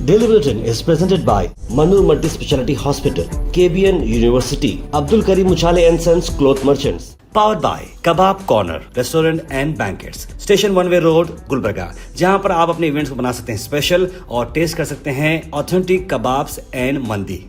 Daily Bulletin is presented by Manur Multi Speciality Hospital, KBN University, Abdul Karim Uchale and Sons Cloth Merchants. Powered by Kebab Corner Restaurant and Banquets, Station One Way Road, Gulbarga, जहां पर आप अपने events को बना सकते हैं special और test कर सकते हैं ऑथेंटिक कबाब्स एंड मंदी।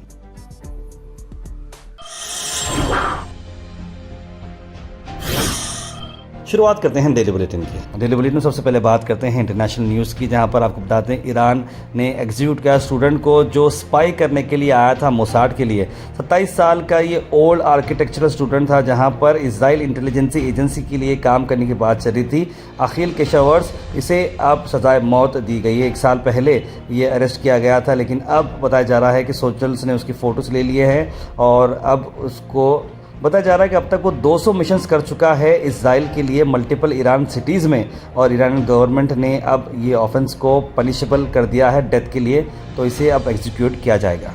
शुरुआत करते हैं डेली बुलेटिन की। डेली बुलेटिन में सबसे पहले बात करते हैं इंटरनेशनल न्यूज़ की, जहां पर आपको बताते हैं ईरान ने एग्जीक्यूट किया स्टूडेंट को जो स्पाई करने के लिए आया था मोसाड के लिए। 27 साल का ये ओल्ड आर्किटेक्चरल स्टूडेंट था, जहां पर इजराइल इंटेलिजेंसी एजेंसी के लिए काम करने की बात चल रही थी। अखिल केशावर्स, इसे अब सजाए मौत दी गई है। 1 साल पहले ये अरेस्ट किया गया था, लेकिन अब बताया जा रहा है कि सोशल्स ने उसकी फ़ोटोज़ ले लिए हैं और अब उसको बताया जा रहा है कि अब तक वो 200 मिशंस कर चुका है इजराइल के लिए मल्टीपल ईरान सिटीज़ में, और ईरानी गवर्नमेंट ने अब ये ऑफेंस को पनिशेबल कर दिया है डेथ के लिए, तो इसे अब एग्जीक्यूट किया जाएगा।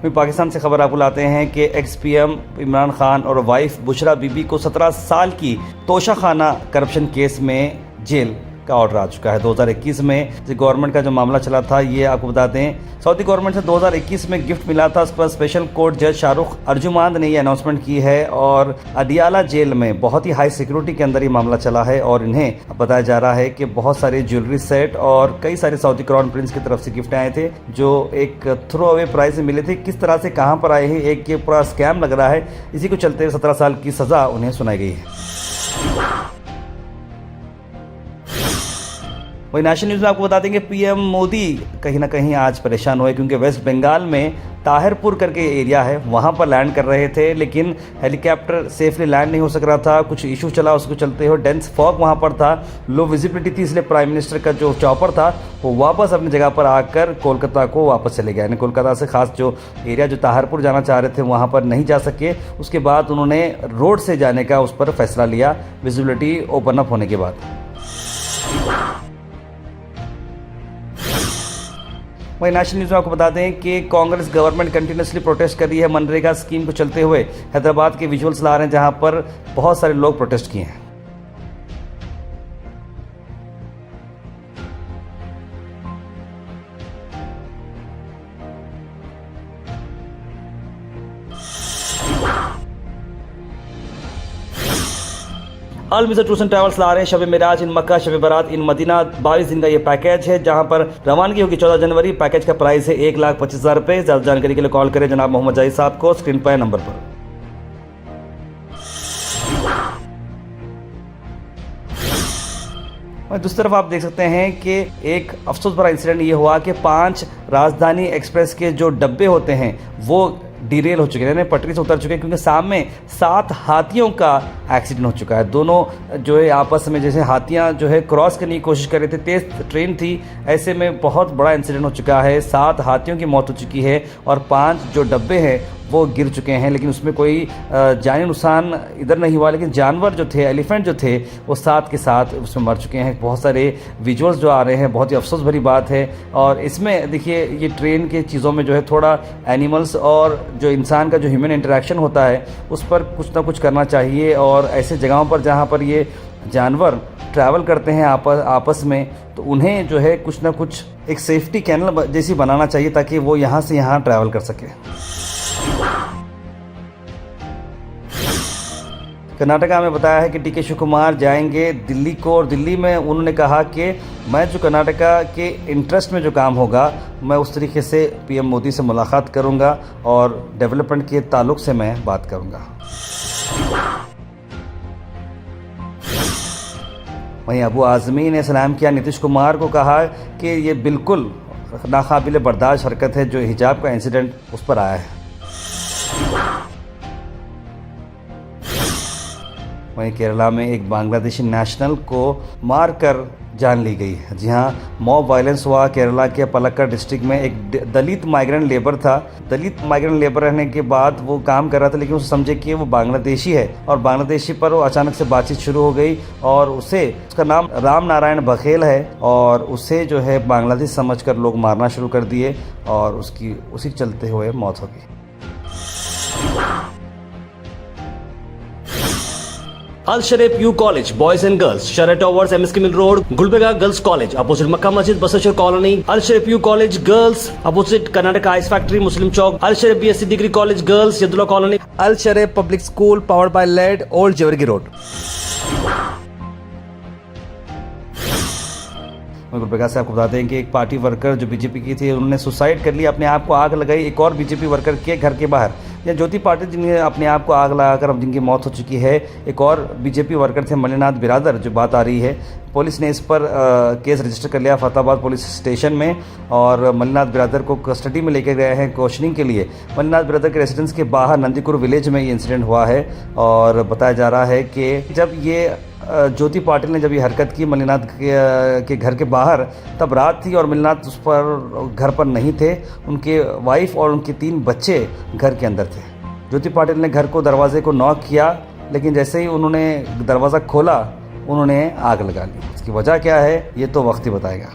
पाकिस्तान से खबर आपको लाते हैं कि एक्स पीएम इमरान खान और वाइफ बुशरा बीबी को 17 साल की तोशाखाना करप्शन केस में जेल का ऑर्डर आ चुका है। 2021 में जो गवर्नमेंट का जो मामला चला था, ये आपको बता दें सऊदी गवर्नमेंट से 2021 में गिफ्ट मिला था। उस पर स्पेशल कोर्ट जज शाहरुख अर्जुमांद ने ये अनाउंसमेंट की है और अडियाला जेल में बहुत ही हाई सिक्योरिटी के अंदर ये मामला चला है और इन्हें बताया जा रहा है कि बहुत सारे ज्वेलरी सेट और कई सारे सऊदी क्राउन प्रिंस की तरफ से गिफ्ट आए थे जो एक थ्रो अवे प्राइस में मिले थे। किस तरह से कहाँ पर आए हैं, एक ये पूरा स्कैम लग रहा है। इसी को चलते 17 साल की सजा उन्हें सुनाई गई है। वही नेशनल न्यूज़ में आपको बता देंगे पीएम मोदी कहीं ना कहीं आज परेशान हुए, क्योंकि वेस्ट बंगाल में ताहिरपुर करके एरिया है, वहाँ पर लैंड कर रहे थे, लेकिन हेलीकॉप्टर सेफली लैंड नहीं हो सक रहा था। कुछ इशू चला, उसको चलते हुए डेंस फॉग वहाँ पर था, लो विजिबिलिटी थी, इसलिए प्राइम मिनिस्टर का जो चॉपर था वो वापस अपनी जगह पर आकर कोलकाता को वापस चले गए। यानी कोलकाता से खास जो एरिया जो ताहिरपुर जाना चाह रहे थे वहाँ पर नहीं जा सके। उसके बाद उन्होंने रोड से जाने का उस पर फैसला लिया, विजिबिलिटी ओपन अप होने के बाद। वही नेशनल न्यूज़ में आपको बता दें कि कांग्रेस गवर्नमेंट कंटिन्यूसली प्रोटेस्ट कर रही है मनरेगा स्कीम को चलते हुए। हैदराबाद के विजुअल्स ला रहे हैं जहां पर बहुत सारे लोग प्रोटेस्ट किए हैं। अल मिज़र टूर्स एंड ट्रैवल्स ला रहे हैं शब मिराज इन मक्का शब बरात इन मदीना। 22 दिन का ये पैकेज है जहां पर रवानगी होगी 14 जनवरी। पैकेज का प्राइस है 1,25,000 रुपये। ज़्यादा जानकारी के लिए कॉल करें जनाब मोहम्मद जाहिद साहब को स्क्रीन पर नंबर पर। दूसरी तरफ आप देख सकते हैं कि एक अफसोस भरा इंसिडेंट ये हुआ कि 5 राजधानी एक्सप्रेस के जो डब्बे होते हैं वो डिरेल हो चुके हैं, पटरी से उतर चुके हैं, क्योंकि सामने 7 हाथियों का एक्सीडेंट हो चुका है। दोनों जो है आपस में जैसे हाथियां जो है क्रॉस करने की कोशिश कर रहे थे, तेज ट्रेन थी, ऐसे में बहुत बड़ा इंसिडेंट हो चुका है। 7 हाथियों की मौत हो चुकी है और 5 जो डब्बे हैं वो गिर चुके हैं, लेकिन उसमें कोई जानी नुकसान इधर नहीं हुआ। लेकिन जानवर जो थे, एलिफेंट जो थे, वो साथ के साथ उसमें मर चुके हैं। बहुत सारे विजुअल्स जो आ रहे हैं, बहुत ही अफसोस भरी बात है। और इसमें देखिए ये ट्रेन के चीज़ों में जो है थोड़ा एनिमल्स और जो इंसान का जो ह्यूमन इंटरेक्शन होता है उस पर कुछ ना कुछ करना चाहिए, और ऐसे जगहों पर जहाँ पर ये जानवर ट्रैवल करते हैं आपस में, तो उन्हें जो है कुछ ना कुछ एक सेफ्टी कैनल जैसी बनाना चाहिए ताकि वो यहाँ से यहाँ ट्रैवल कर सके। कर्नाटका में बताया है कि डी के शिव कुमार जाएंगे दिल्ली को, और दिल्ली में उन्होंने कहा कि मैं जो कर्नाटका के इंटरेस्ट में जो काम होगा मैं उस तरीके से पीएम मोदी से मुलाकात करूंगा और डेवलपमेंट के ताल्लुक से मैं बात करूंगा। वहीं अबू आज़मी ने सलाम किया नीतीश कुमार को, कहा कि ये बिल्कुल नाकाबिल बर्दाश्त हरकत है जो हिजाब का इंसिडेंट उस पर आया है। वहीं केरला में एक बांग्लादेशी नेशनल को मारकर जान ली गई। जी हाँ, मॉब वायलेंस हुआ केरला के पलक्कड़ डिस्ट्रिक्ट में। एक दलित माइग्रेंट लेबर था। दलित माइग्रेंट लेबर रहने के बाद वो काम कर रहा था, लेकिन उसे समझे कि वो बांग्लादेशी है, और बांग्लादेशी पर वो अचानक से बातचीत शुरू हो गई और उसका नाम राम नारायण बघेल है, और उसे जो है बांग्लादेश समझकर लोग मारना शुरू कर दिए और उसकी उसी चलते हुए मौत हो गई। Al Sharif U college boys and girls, शरय towers, MSK mill road, Gulbarga girls college opposite Mecca Masjid, Basaveshwar colony, Al Sharif U college girls opposite Karnataka ice factory, Muslim Chowk, Al Sharif BSc degree college girls, Yadullah colony, Al Sharif public school powered by लेड, ओल्ड जेवरगी रोड। गुलबेगा से आपको बताते हैं कि एक party worker जो BJP की थी, उन्होंने सुसाइड कर लिया, अपने आप को आग लगाई एक और बीजेपी वर्कर के घर के बाहर। या ज्योति पाटिल जिन्हें अपने आप को आग लगाकर अब जिनकी मौत हो चुकी है, एक और बीजेपी वर्कर थे मल्लिनाथ बिरादर, जो बात आ रही है। पुलिस ने इस पर केस रजिस्टर कर लिया फतेहाबाद पुलिस स्टेशन में और मल्लिनाथ बिरादर को कस्टडी में लेके गए हैं क्वेश्चनिंग के लिए। मल्लिनाथ बिरादर के रेसिडेंस के बाहर नंदीकुर विलेज में ये इंसिडेंट हुआ है और बताया जा रहा है कि जब ये ज्योति पाटिल ने जब ये हरकत की मल्लिनाथ के घर के बाहर, तब रात थी और मल्लिनाथ उस पर घर पर नहीं थे। उनके वाइफ और उनके 3 बच्चे घर के अंदर थे। ज्योति पाटिल ने घर को दरवाजे को नॉक किया, लेकिन जैसे ही उन्होंने दरवाज़ा खोला उन्होंने आग लगा ली। इसकी वजह क्या है ये तो वक्त ही बताएगा।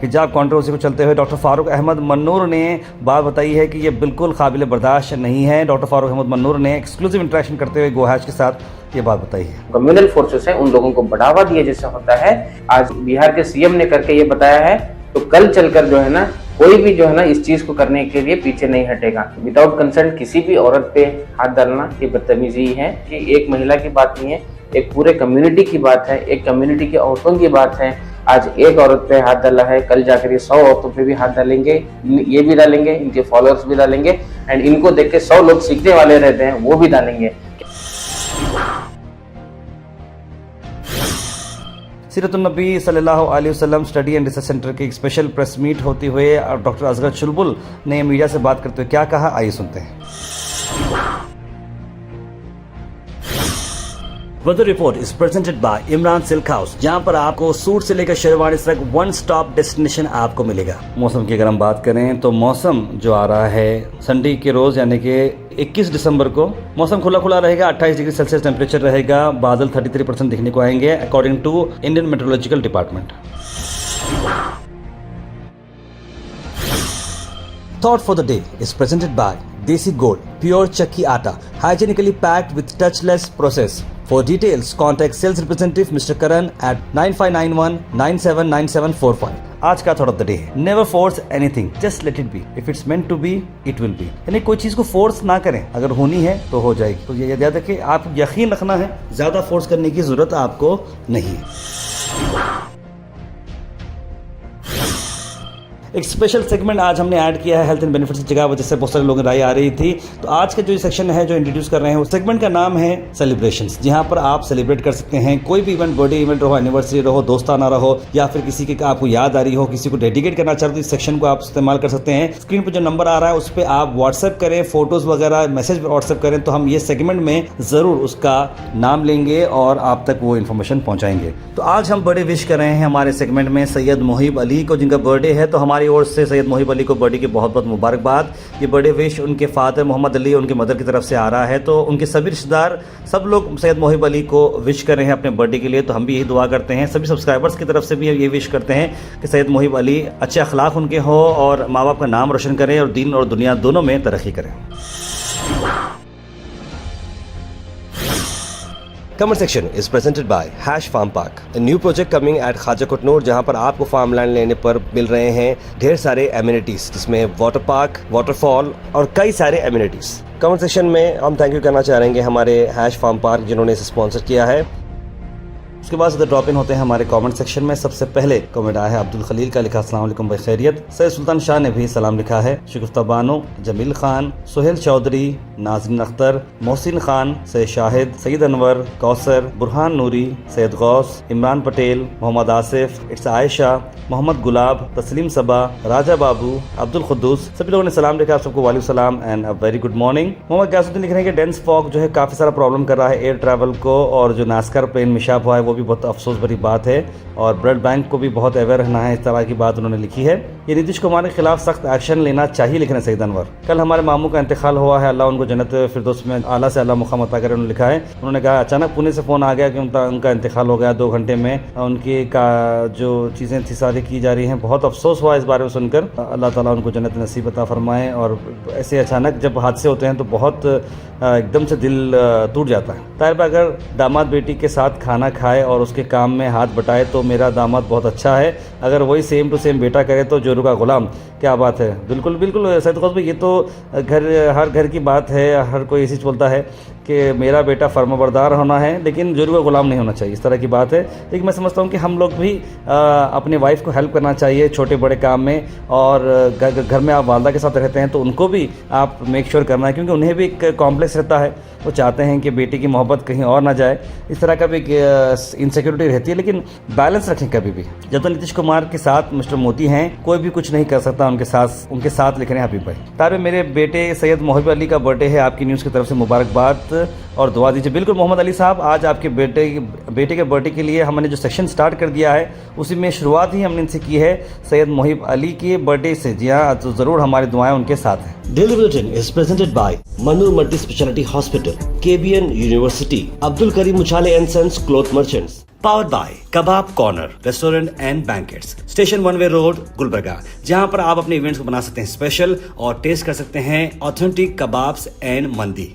हिजाब कंट्रोवर्सी को चलते हुए डॉक्टर फारूक अहमद मन्नूर ने बात बताई है कि ये बिल्कुल काबिल बर्दाश्त नहीं है। डॉक्टर फारूक अहमद मन्नूर ने एक्सक्लूसिव इंटरेक्शन करते हुए गोहाज के साथ ये बात बताई है। कम्युनल फोर्सेस है, उन लोगों को बढ़ावा दिए जैसा होता है। आज बिहार के CM ने करके ये बताया है, तो कल चलकर जो है ना कोई भी जो है ना इस चीज को करने के लिए पीछे नहीं हटेगा। विदाउट कंसेंट किसी भी औरत पे हाथ डालना ये बदतमीजी है। कि एक महिला की बात नहीं है, एक पूरे कम्युनिटी की बात है, एक कम्युनिटी की औरतों की बात है। आज एक औरत पे हाथ डाला है, कल जाकर ये 100 औरतों पे भी हाथ डालेंगे, ये भी डालेंगे, इनके फॉलोअर्स भी डालेंगे एंड इनको देख के 100 लोग सीखने वाले रहते हैं, वो भी डालेंगे। सीरतुन्नबी सल्लल्लाहु अलैहि वसल्लम स्टडी एंड रिसर्च सेंटर की एक स्पेशल प्रेस मीट होते हुए डॉक्टर असगर चुलबुल ने मीडिया से बात करते हुए क्या कहा, आइए सुनते हैं। Weather report is presented by Imran Silk House, जहां पर आपको सूट से लेकर शेरवानी तक वन स्टॉप डेस्टिनेशन आपको मिलेगा। मौसम की अगर हम बात करें तो मौसम जो आ रहा है संडे के रोज यानी कि 21 दिसंबर को मौसम खुला खुला रहेगा। 28 डिग्री सेल्सियस टेम्परेचर रहेगा। बादल 33% दिखने को आएंगे according to Indian Meteorological Department. Thought for the day is presented by Desi Gold pure chakki atta, hygienically packed with touchless process. For details, contact sales representative Mr. Karan at 9591979745. आज का थॉट ऑफ द डे है, never force anything, just let it be. If it's meant to be it will be. यानी कोई चीज को force ना करें, अगर होनी है तो हो जाएगी। तो ये याद रखें, आप यकीन रखना है, ज्यादा फोर्स करने की जरूरत आपको नहीं है। एक स्पेशल सेगमेंट आज हमने ऐड किया है हेल्थ एंड बेनिफिट्स की जगह, वजह से बहुत सारे लोगों की राय आ रही थी। तो आज का जो सेक्शन है जो इंट्रोड्यूस कर रहे हैं, उस सेगमेंट का नाम है सेलिब्रेशंस, जहां पर आप सेलिब्रेट कर सकते हैं कोई भी इवेंट, बर्थडे इवेंट रहो, एनिवर्सरी रहो, दोस्ताना रहो, या फिर किसी की आपको याद आ रही हो, किसी को डेडिकेट करना चाहते हो, इस सेक्शन को आप इस्तेमाल कर सकते हैं। स्क्रीन पर जो नंबर आ रहा है उस पर आप व्हाट्सएप करें, फोटोज वगैरह मैसेज व्हाट्सएप करें, तो हम ये सेगमेंट में जरूर उसका नाम लेंगे और आप तक वो इन्फॉर्मेशन पहुंचाएंगे। तो आज हम बर्थडे विश कर रहे हैं हमारे सेगमेंट में सैयद मोहिब अली को, जिनका बर्थडे है। तो हमारी ओर से सैयद मोहिब अली को बर्थडे की बहुत बहुत मुबारकबाद। ये बर्थडे विश उनके फादर मोहम्मद अली और उनकी मदर की तरफ से आ रहा है। तो उनके सभी रिश्तेदार, सब लोग सैयद मोहिब अली को विश कर रहे हैं अपने बर्थडे के लिए। तो हम भी यही दुआ करते हैं, सभी सब्सक्राइबर्स की तरफ से भी ये विश करते हैं कि सैयद मोहिब अली अच्छे अखलाक उनके हो और माँ बाप का नाम रोशन करें और दीन और दुनिया दोनों में तरक्की करें। Comment section is presented by Hash Farm Park, a new project coming at Khaja Kotnoor, जहां पर आपको फार्म लैंड लेने पर मिल रहे हैं ढेर सारे एमिनिटीज, जिसमें वाटर पार्क, वाटरफॉल और कई सारे एमिनिटीज। कमेंट सेक्शन में हम थैंक यू करना चाहेंगे हमारे हैश फार्म पार्क जिन्होंने इसे स्पॉन्सर किया है। उसके बाद सीधे ड्रॉप इन होते हैं हमारे कमेंट सेक्शन में। सबसे पहले कमेंट आया है अब्दुल खलील का, लिखा अस्सलाम वालेकुम भाई खैरियत। सैयद सुल्तान शाह ने भी सलाम लिखा है। शिकुफ्ता बानो, जमील खान, सुहेल चौधरी, नाज़रीन अख्तर, मोहसिन खान, सैयद शाहिद, सईद अनवर, कौसर, बुरहान नूरी, सैयद गौस, इमरान पटेल, मोहम्मद आसिफ, इट्स आयशा, मोहम्मद गुलाब, तस्लीम सबा, राजा बाबू, अब्दुल खुद्दूस, सभी लोगों ने सलाम लिखा। आप सबको वालेकुम सलाम and a very good morning. Mohammad Gayasuddin लिख रहे हैं कि डेंस फॉग जो है काफ़ी सारा प्रॉब्लम कर रहा है एयर ट्रैवल को, और जो नास्कर प्लेन मिशाप हुआ है वो वो भी बहुत अफसोस भरी बात है और ब्लड बैंक को भी बहुत अवेयर रहना है, इस तरह की बात उन्होंने लिखी है। ये नीतीश कुमार के खिलाफ सख्त एक्शन लेना चाहिए, लिखने सईद अनवर। कल हमारे मामू का इंतकाल हुआ है, अल्लाह उनको जन्नत फिरदौस में आला से आला मुकाम अता करे, उन्होंने लिखा है। उन्होंने कहा अचानक पुणे से फ़ोन आ गया कि उनका इंतकाल हो गया, 2 घंटे में उनकी का जो चीज़ें थी सारी की जा रही हैं। बहुत अफसोस हुआ इस बारे में सुनकर। अल्लाह ताला उनको जन्नत नसीब अता फरमाए। और ऐसे अचानक जब हादसे होते हैं तो बहुत एकदम से दिल टूट जाता है। ताहिर भाई, अगर दामाद बेटी के साथ खाना खाए और उसके काम में हाथ बटाए तो मेरा दामाद बहुत अच्छा है, अगर वही सेम टू सेम बेटा करे तो जोरू का गुलाम। क्या बात है, बिल्कुल बिल्कुल सैयद क़ौस भाई, ये तो हर घर की बात है। हर कोई ऐसी बोलता है कि मेरा बेटा फर्माबरदार होना है लेकिन जोरू का गुलाम नहीं होना चाहिए, इस तरह की बात है। लेकिन मैं समझता हूँ कि हम लोग भी अपने वाइफ को हेल्प करना चाहिए छोटे बड़े काम में। और घर में आप वालदा के साथ रहते हैं तो उनको भी आप मेक श्योर करना है, क्योंकि उन्हें भी एक कॉम्प्लेक्स रहता है। वो चाहते हैं कि बेटी की मोहब्बत कहीं और ना जाए, इस तरह का भी इनसिक्योरिटी रहती है। लेकिन बैलेंस रखें कभी भी। जब तक नीतीश कुमार के साथ मिस्टर मोदी हैं, कोई भी कुछ नहीं कर सकता उनके साथ लिख रहे हैं हबीब भाई। तारे मेरे बेटे सैयद मोहिब अली का बर्थडे है, आपकी न्यूज़ की तरफ से मुबारकबाद और दुआ दीजिए। बिल्कुल मोहम्मद अली साहब, आज आपके बेटे के बर्थडे के लिए हमने जो सेक्शन स्टार्ट कर दिया है उसी में शुरुआत ही हमने इनसे की है सैयद मोहिब अली के बर्थडे से। जी हाँ, तो ज़रूर हमारी दुआएं उनके साथ हैं। Daily Bulletin is presented by Manur Multi Speciality Hospital, KBN University, Abdul Karim Uchale and Sons Cloth Merchants. Powered by Kebab Corner Restaurant and Banquets, Station 1 Way Road, Gulbarga, जहां पर आप अपने इवेंट्स को बना सकते हैं स्पेशल और टेस्ट कर सकते हैं ऑथेंटिक कबाब्स एंड मंदी।